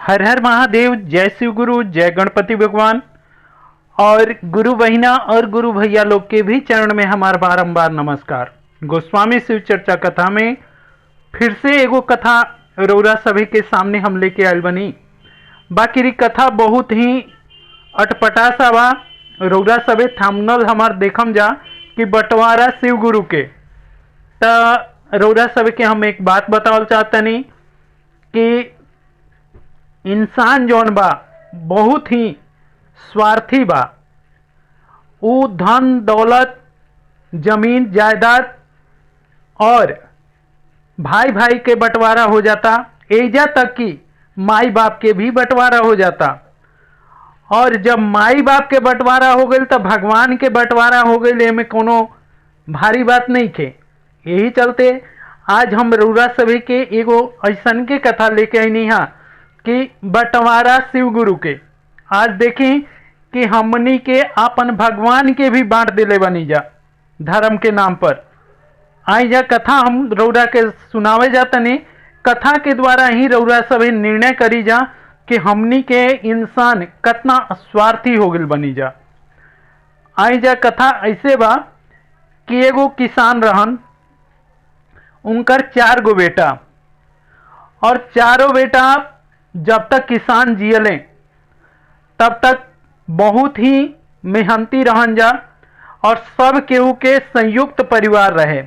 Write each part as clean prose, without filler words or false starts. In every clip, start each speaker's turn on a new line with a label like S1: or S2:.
S1: हर हर महादेव। जय शिव गुरु, जय गणपति भगवान। और गुरु बहिना और गुरु भैया लोग के भी चरण में हमार बारंबार नमस्कार। गोस्वामी शिव चर्चा कथा में फिर से एगो कथा रौरा सभी के सामने हम लेके आयल बनी। बाकी कथा बहुत ही अटपटा सा बा। रौरा सभी थंबनेल हमार देखम जा कि बंटवारा शिव गुरु के। त रौरा सभी के हम एक बात बतावल चाहतनी कि इंसान जौन बा बहुत ही स्वार्थी बा। ऊ धन दौलत जमीन जायदाद और भाई भाई के बंटवारा हो जाता, एजा तक कि माई बाप के भी बंटवारा हो जाता। और जब माई बाप के बंटवारा हो गई तो भगवान के बंटवारा हो गई, में कोनो भारी बात नहीं थे। यही चलते आज हम रउरा सभी के एगो ऐसन के कथा लेके आई हाँ कि बंटवारा शिव गुरु के। आज देखी कि हमनी के अपन भगवान के भी बांट दिले बनी जा धर्म के नाम पर। आई जा कथा हम रौरा के सुनावे जातनी। कथा के द्वारा ही रौरा सभी निर्णय करी जा कि हमनी के इंसान कितना स्वार्थी हो गल बनी जा। आई जा कथा ऐसे बा कि एगो किसान रहन, उनकर 4 गो बेटा, और चारों बेटा जब तक किसान जियले तब तक बहुत ही मेहनती रहन जा और सब केहू के संयुक्त परिवार रहे।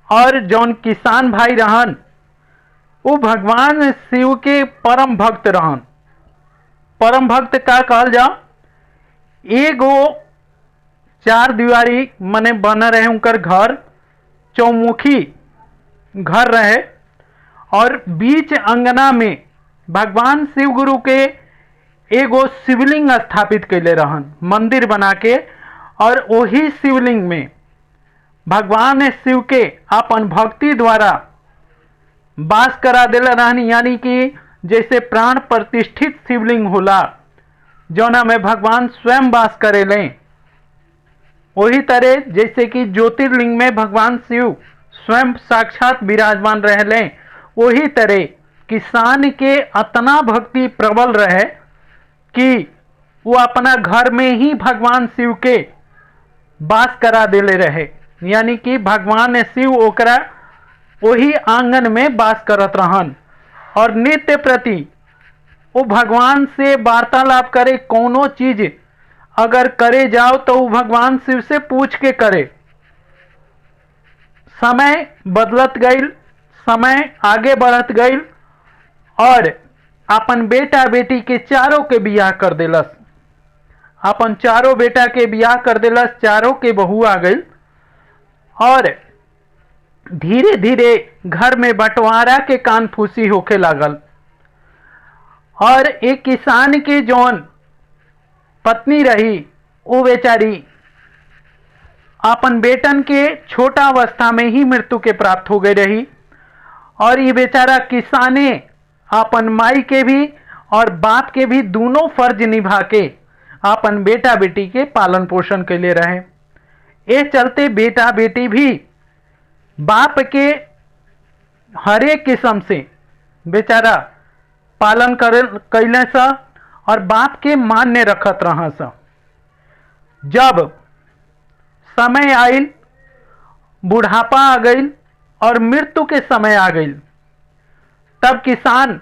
S1: और जौन किसान भाई रहन वो भगवान शिव के परम भक्त रहन। परम भक्त का कहल जा, एगो 4 दीवारी मने बना रहे उनकर घर, चौमुखी घर रहे और बीच अंगना में भगवान शिव गुरु के एगो शिवलिंग स्थापित कैले रहन, मंदिर बना के। और वही शिवलिंग में भगवान शिव के अपन भक्ति द्वारा वास करा दिला रहन। यानी कि जैसे प्राण प्रतिष्ठित शिवलिंग होला जौना में भगवान स्वयं वास करेले, वही तरह जैसे कि ज्योतिर्लिंग में भगवान शिव स्वयं साक्षात विराजमान रहले, वही तरह किसान के अतना भक्ति प्रबल रहे कि वो अपना घर में ही भगवान शिव के वास करा देले रहे। यानी कि भगवान शिव ओकरा वही आंगन में वास करत रहन और नित्य प्रति वो भगवान से वार्तालाप करे। कोनो चीज अगर करे जाओ तो वो भगवान शिव से पूछ के करे। समय बदलत गईल, समय आगे बढ़त गईल और अपन बेटा बेटी के चारों के बियाह कर दिलस। अपन चारों बेटा के बियाह कर दिलस, चारों के बहू आ गई और धीरे धीरे घर में बंटवारा के कान फूसी होके लागल। और एक किसान की जौन पत्नी रही वो बेचारी अपन बेटन के छोटा अवस्था में ही मृत्यु के प्राप्त हो गई रही। और ये बेचारा किसाने अपन माई के भी और बाप के भी दोनों फर्ज निभा के अपन बेटा बेटी के पालन पोषण के लिए रहे। ये चलते बेटा बेटी भी बाप के हर एक किस्म से बेचारा पालन कैले सा और बाप के मान्य रखत रहा सा। जब समय आयल, बुढ़ापा आ गई और मृत्यु के समय आ गई, तब किसान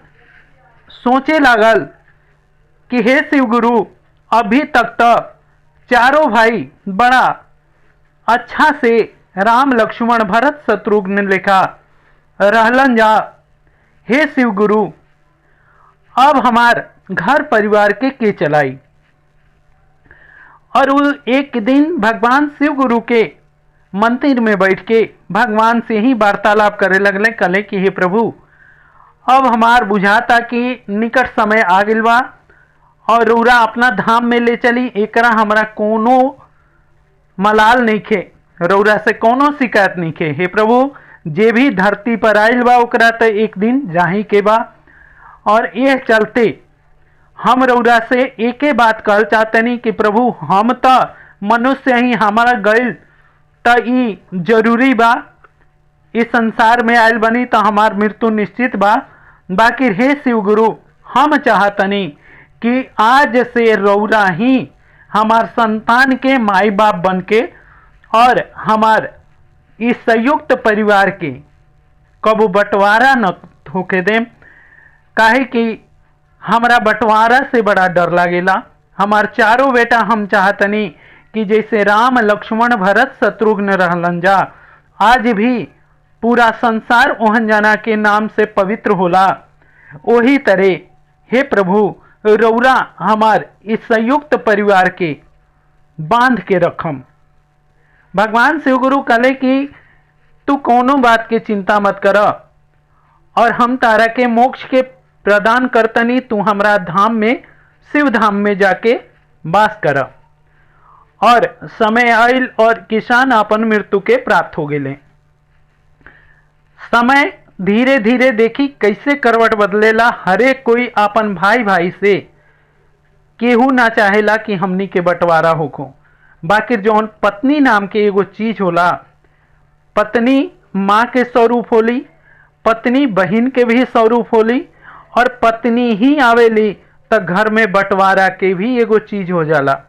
S1: सोचे लागल कि हे शिव गुरु, अभी तक तो चारों भाई बड़ा अच्छा से राम लक्ष्मण भरत शत्रुघ्न लेखा रहलन जा। हे शिव गुरु, अब हमार घर परिवार के चलाई। और वो एक दिन भगवान शिव गुरु के मंदिर में बैठ के भगवान से ही वार्तालाप करे लगले। कले कि हे प्रभु, अब हमार बुझाता कि निकट समय आ गइल बा और रउरा अपना धाम में ले चली। एकरा हमरा कोनो मलाल नहीं खे, रउरा से कोनो शिकायत नहीं खे। हे प्रभु, जे भी धरती पर आइल बा ओकरा तो एक दिन जाही के बा। और यह चलते हम रउरा से एके बात कहल चाहतनी कि प्रभु, हम तो मनुष्य ही, हमारा गइल तो ई जरूरी बा। इस संसार में आयल बनी तो हमार मृत्यु निश्चित बा। बाकी हे शिव गुरु, हम चाहतनी कि आज से रौरा ही हमार संतान के माई बाप बन के और हमार इस संयुक्त परिवार के कबू बंटवारा न होके दें। काहे कि हमरा बंटवारा से बड़ा डर लागेला। हमार चारों बेटा हम चाहतनी कि जैसे राम लक्ष्मण भरत शत्रुघ्न रहलन जा, आज भी पूरा संसार ओहन जना के नाम से पवित्र होला, वही तरह हे प्रभु रौरा हमार इस संयुक्त परिवार के बांध के रखम। भगवान शिव गुरु कहले कि तू कोनो बात की चिंता मत कर और हम तारा के मोक्ष के प्रदान करतनी, तू हमरा धाम में शिव धाम में जाके वास कर। और समय आयल और किसान अपन मृत्यु के प्राप्त हो गए। समय धीरे धीरे देखी कैसे करवट बदलेला। हरेक कोई अपन भाई भाई से केहू ना चाहेला कि हमनी के बंटवारा होखो। बाकी जौन पत्नी नाम के एगो चीज होला, पत्नी माँ के स्वरूप होली, पत्नी बहन के भी स्वरूप होली, और पत्नी ही आवेली तो घर में बंटवारा के भी एगो चीज हो जाला।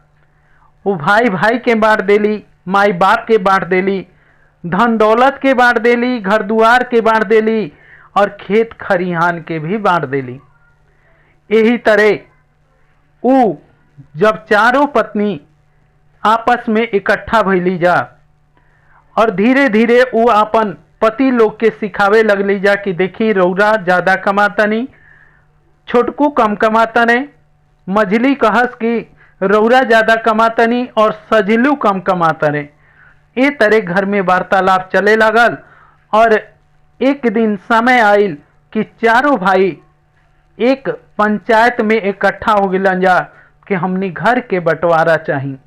S1: वो भाई भाई के बांट देली, माई बाप के बांट देली, धन दौलत के बांट देली, घर दुआर के बांट देली, और खेत खरिहान के भी बांट देली। यही तरह ऊ जब चारों पत्नी आपस में इकट्ठा भइली जा और धीरे धीरे ऊ अपन पति लोग के सिखावे लगली जा कि देखी रौरा ज्यादा कमातनी, छोटकू कम कमातने, मझली कहस कि रौरा ज्यादा कमातनी और सजलू कम कमातने। ए तरह घर में वार्तालाप चले लगल और एक दिन समय आयल कि चारों भाई एक पंचायत में इकट्ठा हो गए जा कि हमनी घर के बंटवारा चाहिए।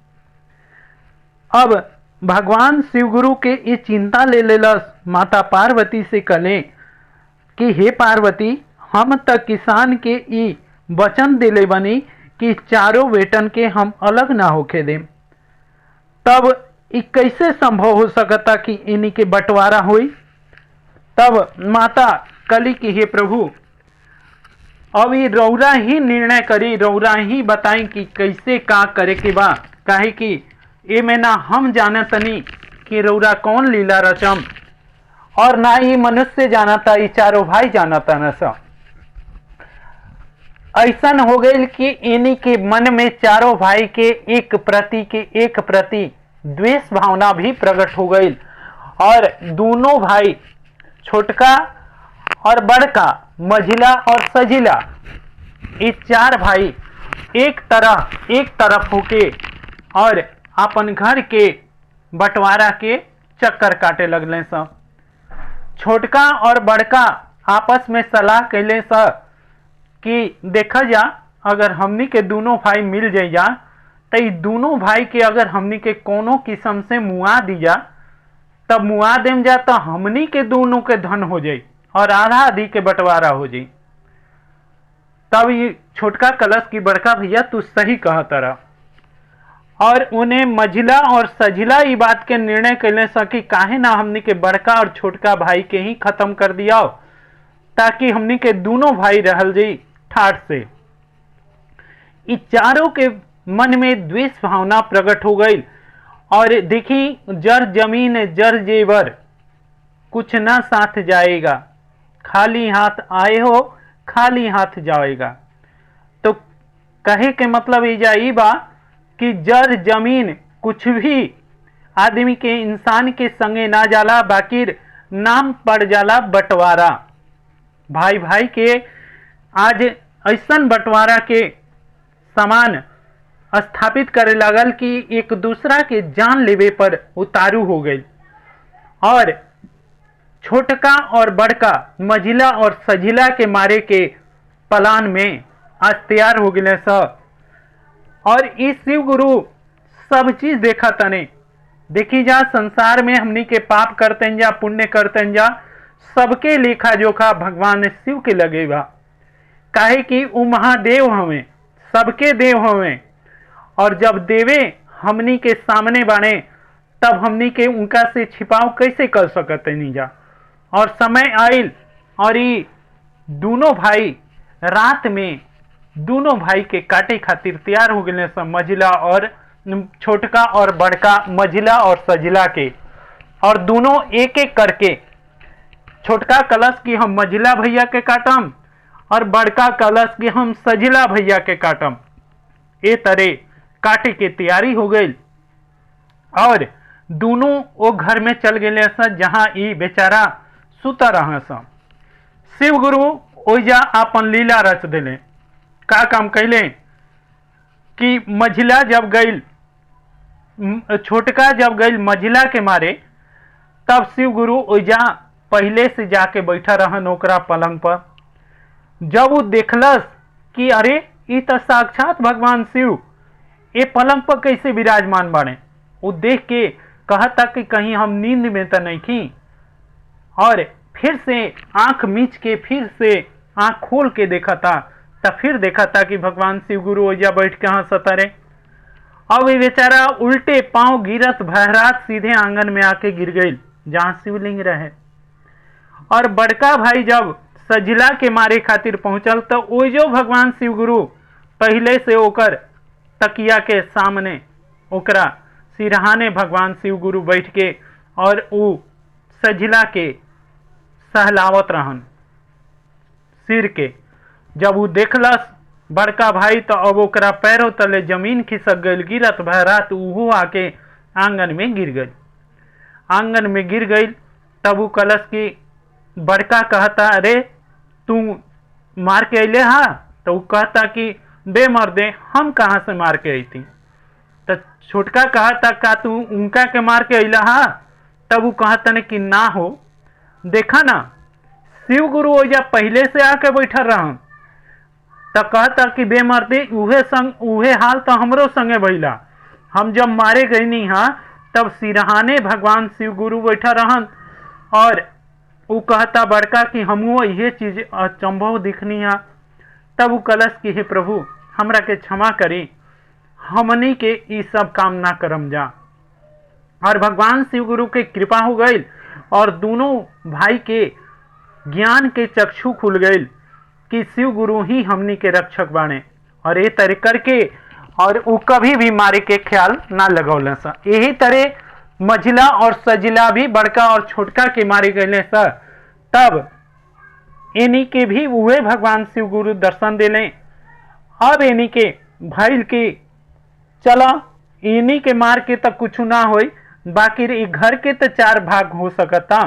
S1: अब भगवान शिव गुरु के ये चिंता ले लेलस। माता पार्वती से कले कि हे पार्वती, हम तक किसान के ई वचन दिले बनी कि चारों बेटन के हम अलग ना होके दें। तब ये कैसे संभव हो सकता कि इन्हीं के बंटवारा हुई। तब माता कली कि हे प्रभु, अब ये रौरा ही निर्णय करी, रौरा ही बताई कि कैसे का करे के बा। काहे कि ये में ना हम जानतनी कि रौरा कौन लीला रचम, और ना ही मनुष्य जानता, ये चारों भाई जानता न सा। ऐसा हो गई कि इन्हीं के मन में चारों भाई के एक प्रति द्वेष भावना भी प्रकट हो गई। और दोनों भाई, छोटका और बड़का, मझिला और सजिला, ये चार भाई एक तरफ होके और अपन घर के बंटवारा के चक्कर काटे लगले सब। छोटका और बड़का आपस में सलाह कैले सब कि देखा जा, अगर हमनी के दोनों भाई मिल जाए जा तो ये दोनों भाई के अगर हमनी के कोनो किस्म से मुआ दी जा, तब मुआ देम जा तो हमनी के दोनों के धन हो जाए और आधा आधी के बंटवारा हो जाए। तब ये छोटका कलश की बड़का भैया तू सही कहा तरह, और उन्हें मझिला और सझिला ये बात के निर्णय कैले सकी काहे ना हमनी के बड़का और छोटका भाई के ही खत्म कर दिया, ताकि हमनी के दोनों भाई रहल जाई ठाठ से। ये चारों के मन में द्वेष भावना प्रकट हो गई। और देखी, जर जमीन जर जेवर कुछ ना साथ जाएगा, खाली हाथ आए हो खाली हाथ जाएगा। तो कहे के मतलब ये बा कि जर जमीन कुछ भी आदमी के इंसान के संगे ना जाला, बाकी नाम पड़ जाला बंटवारा। भाई भाई के आज ऐसन बंटवारा के समान स्थापित करे लगल कि एक दूसरा के जान लेवे पर उतारू हो गई। और छोटका और बड़का, मझिला और सझिला के मारे के पलान में आज तैयार हो गए सब। और इस शिव गुरु सब चीज देखा तने। देखी जा, संसार में हमनी के पाप करते जा, पुण्य करते जा, सबके लेखा जोखा भगवान शिव के लगेगा। काहे कि वो महादेव हमें, सबके देव हमें, और जब देवे हमनी के सामने बाने तब हमनी के उनका से छिपाव कैसे कर सकते नहीं जा। और समय आयल और ये दोनों भाई रात में दोनों भाई के काटे खातिर तैयार हो गए सब, मझिला और छोटका और बड़का, मझिला और सजिला के। और दोनों एक एक करके छोटका कलश की हम मझिला भैया के काटम और बड़का कलश की हम सजिला भैया के काटम। ए तरह काटे के तैयारी हो गई और दोनों वो घर में चल गए जहां ई बेचारा सुता रहा सब। शिव गुरु ओइजा अपन लीला रच दिले। का काम कैले कि मझिला जब गई, छोटका जब गई मझिला के मारे, तब शिव गुरु ओइजा पहले से जाके बैठा रहन ओकरा पलंग पर। जब वो देखलस कि अरे ये तो साक्षात भगवान शिव ये पलंग पर कैसे विराजमान बाड़े, वो देख के कहता कि कहीं हम नींद में तो नहीं थी। और फिर से आंख मीच के फिर से आंख खोल के देखा था, तब फिर देखा था कि भगवान शिव गुरु ओइजा बैठ के हंसता रहे। अब ये बेचारा उल्टे पांव गिरत भहरात सीधे आंगन में आके गिर गई जहां शिवलिंग रहे। और बड़का भाई जब सजिला के मारे खातिर पहुंचल तो ओइजो भगवान शिव गुरु पहले से ओकर तकिया के सामने ओकरा सिरहाने भगवान शिव गुरु बैठ के और ऊ सजिला के सहलावत रहन सिर के। जब वो देखलस बड़का भाई तो अब ओकरा पैरों तले जमीन खिसक गई, गिरत भरात उहो आके आंगन में गिर गई। आंगन में गिर गई तब वो कलश की बड़का कहता अरे तू मार के अले हा? तो वो कहता कि बे मर्दे हम कहाँ से मार के आई थी। तो छोटका कहता का तू उनका के मार के अला हा? तब वो कहता ने कि ना हो, देखा ना शिव गुरु ओइजा पहले से आके बैठा रहा। तो कहता कि बेमर्दे उहे हाल तो हमरो संगे भइला। हम जब मारे गई नहीं हाँ तब सिरहाने भगवान शिव गुरु बैठा रहन। और वो कहता बड़का कि हमको ये चीज अचंभव दिखनी है। तब वो कलश की हे प्रभु हमरा के क्षमा करी, हमनी के ये सब काम ना करम जा। और भगवान शिव गुरु के कृपा हो गई और दोनों भाई के ज्ञान के चक्षु खुल गई कि शिव गुरु ही हमनी के रक्षक बाणे। और ये तरह करके और वो कभी भी मारे के ख्याल ना लगौले सा। यही तरह मझिला और सजिला भी बड़का और छोटका के मारे गए सा। तब इन्हीं के भी हुए भगवान शिव गुरु दर्शन दिले। अब इन्हीं के भाई के चला इन्हीं के मार के तक कुछ ना हो, बाकी घर के तो 4 भाग हो सकता।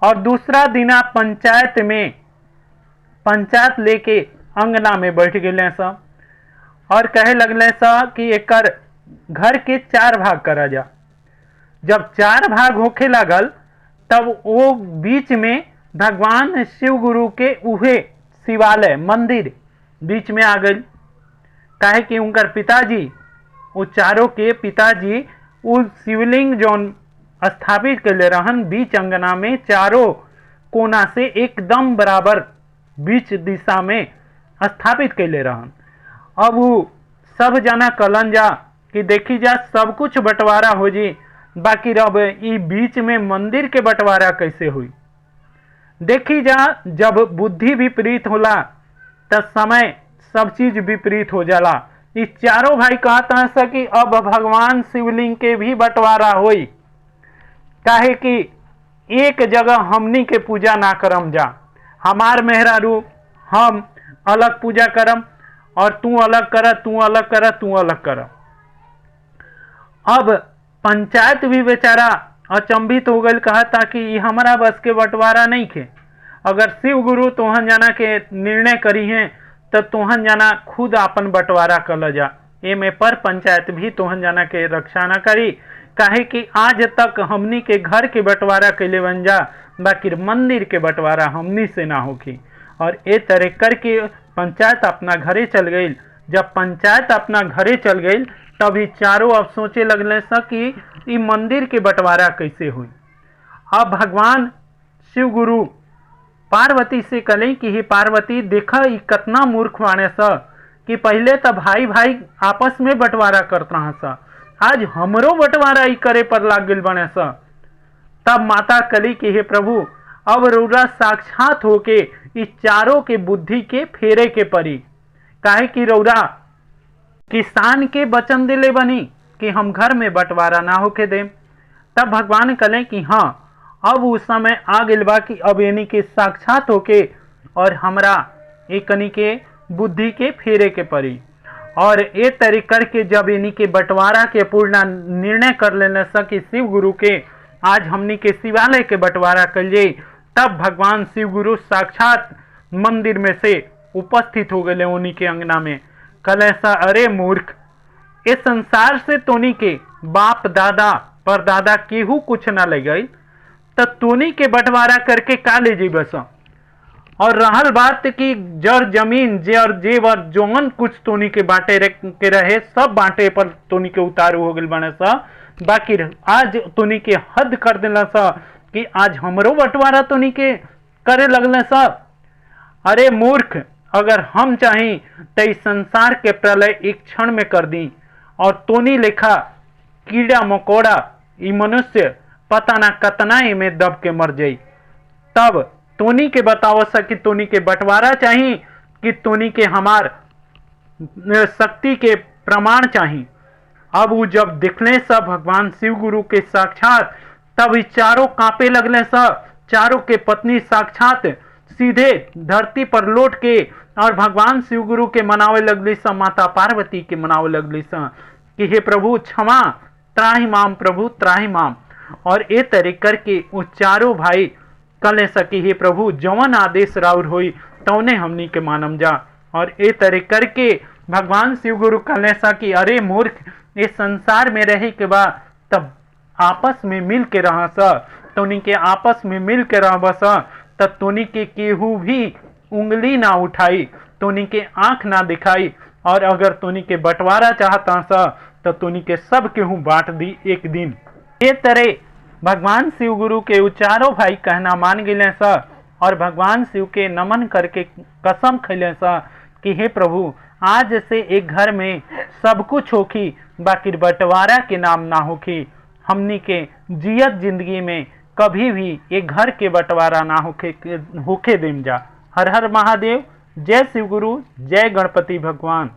S1: और दूसरा दिना पंचायत में पंचायत लेके अंगना में बैठ गए सब और कहे लगले सा कि एकर घर के 4 भाग करा जा। जब 4 भाग होके लगल तब वो बीच में भगवान शिव गुरु के उहे शिवालय मंदिर बीच में आ गई। काहे कि उनकर पिताजी वो चारों के पिताजी उस शिवलिंग जौन स्थापित कैले रहन बीच अंगना में चारों कोना से एकदम बराबर बीच दिशा में स्थापित कैले रहन। अब वो सब जना कलन जा कि देखी जा सब कुछ बंटवारा हो जी, बाकी रब ई बीच में मंदिर के बंटवारा कैसे हुई। देखी जा जब बुद्धि विपरीत होला तो समय सब चीज विपरीत हो जाला। इस चारों भाई कहता है कि अब भगवान शिवलिंग के भी बंटवारा होई। काहे कि एक जगह हमनी के पूजा ना करम जा, हमार मेहरारू हम अलग पूजा करम और तू अलग कर, तू अलग कर, तू अलग कर। अब पंचायत भी बेचारा अचंभित हो गई, कहता कि ये हमारा बस के बंटवारा नहीं खे। अगर शिव गुरु तोहन जाना के निर्णय करी हैं तो तोहन जाना खुद अपन बंटवारा कर जा। एमे पर पंचायत भी तोहन जाना के रक्षा न करी। काहे कि आज तक हमनी के घर के बंटवारा कैले बन जा, बाकी मंदिर के बंटवारा हमनी से ना होगी। और ए तरह करके पंचायत अपना घरे चल गई। जब पंचायत अपना घरे चल गई तभी चारों अब सोचे लगले कि ये मंदिर के बंटवारा कैसे हुई। अब भगवान शिव गुरु पार्वती से कले कि हे पार्वती देखा ये कितना मूर्ख बाणे सा कि पहले तो भाई भाई आपस में बंटवारा करत रहा सा, आज हमरो बंटवारा ही करे पर लाग गई बने सा। तब माता कली कि हे प्रभु अब रौरा साक्षात होके इस चारों के बुद्धि के फेरे के परी। काहे कि रौरा किसान के वचन दिले बनी कि हम घर में बंटवारा ना होके देम। तब भगवान कहले कि हाँ, अब उस समय आ गइल बा कि अब यानी के साक्षात होके और हमरा एकनी के बुद्धि के फेरे के परी। और ये तरी करके जब यानी के बंटवारा के पूर्ण निर्णय कर लेने सकी शिव गुरु के आज हमनी के शिवालय के बंटवारा करिए, तब भगवान शिव गुरु साक्षात मंदिर में से उपस्थित हो गए उन्हीं के अंगना में। कल ऐसा, अरे मूर्ख, इस संसार से तोनी के बाप दादा परदादा केहू कुछ ना ले गई, तो तोनी के बंटवारा करके का ले जी बस। और रहल बात कि जर जमीन जर जेवर जोन कुछ तोनी के बांटे के रहे सब बांटे पर तोनी के उतारू हो गए बने सा। बाकी आज तोनी के हद कर दिला सा कि आज हमरो बंटवारा तोनी के करे लगले सा। अरे मूर्ख, अगर हम चाही तो इस संसार के प्रलय एक क्षण में कर दी और तोनी लेखा कीड़ा मकोड़ा ई मनुष्य पता ना कतना में दब के मर जाई। तब तोनी के बताओ सा कि तोनी के बंटवारा चाहिए कि तोनी के हमार शक्ति के प्रमाण चाहिए। अब वो जब दिखले सब भगवान शिव गुरु के साक्षात, तब इस चारों कांपे लगले सब। चारों के पत्नी साक्षात सीधे धरती पर लौट के और भगवान शिव गुरु के मनावे लगली सा, माता पार्वती के मनावे लगली सा कि हे प्रभु क्षमा, त्राहि माम प्रभु त्राहि माम। और ए तरी करके वो चारों भाई कले सकी हे प्रभु जवन आदेश राउर होई तौने हमनी के मानम जा। और ए तरी करके भगवान शिव गुरु कले सा कि अरे मूर्ख, इस संसार में रहे के बाद तब आपस में मिल के रहा सा, तोनी के आपस में मिल के रह बस, तब तोनी के केहू भी उंगली ना उठाई, तोनी के आंख ना दिखाई। और अगर तोनी के बंटवारा चाहता सा तो तोनी के सब केहू बांट दी एक दिन। ये तरह भगवान शिव गुरु के चारों भाई कहना मान गए सा और भगवान शिव के नमन करके कसम खैले सा कि हे प्रभु आज से एक घर में सब कुछ होखी, बाकी बंटवारा के नाम ना होखी। हमनी के जियत जिंदगी में कभी भी एक घर के बंटवारा ना होखे देम जा। हर हर महादेव। जय शिव गुरु, जय गणपति भगवान।